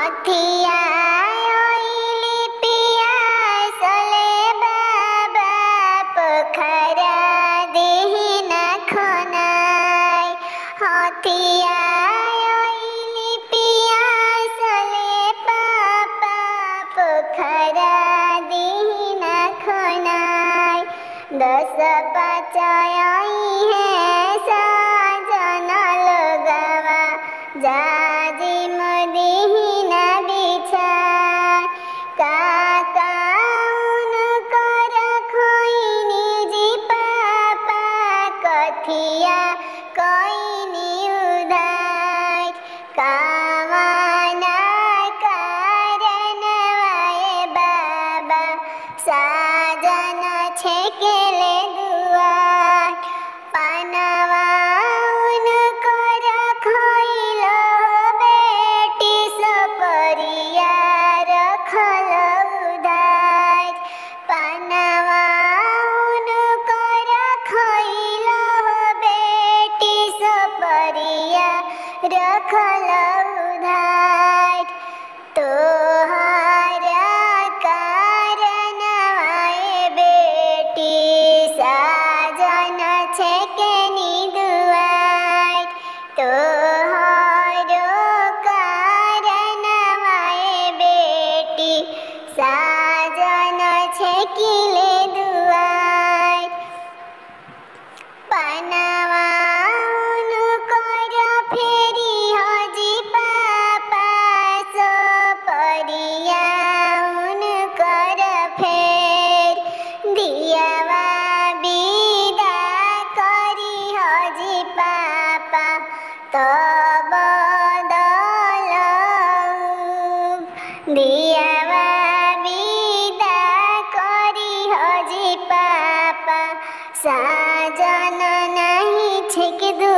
हथिया ओइली पियासले बाबा पोखरा देहि ना खनाय हथिया ओइली पियासले पापा पोखरा देहि ना खनाय 10 पाँच आई है साजन लगवा जाजी मदेहि ना बिछाय काका उनकर खोइनी जी पापा कथिया कोइनी उधार कामना कारणवाए बाबा साजन छेकेले दुआर पानवा उनकर खइलो बेटी सपरिया रखल उधार पानवा उनकर खइलो बेटी सपरिया रखल उधार तोहरा कारणवाए बेटी साजन छेकेनी दुआर तोहरो कारणवाए बेटी साजन छेकिले दुआर पानवा उनकर फेरी हजी पापा सपरिया उनकर फेर दियावा विदा करी हजी पापा तब दियावा विदा करी हजी पापा साजन नहीं छेक दू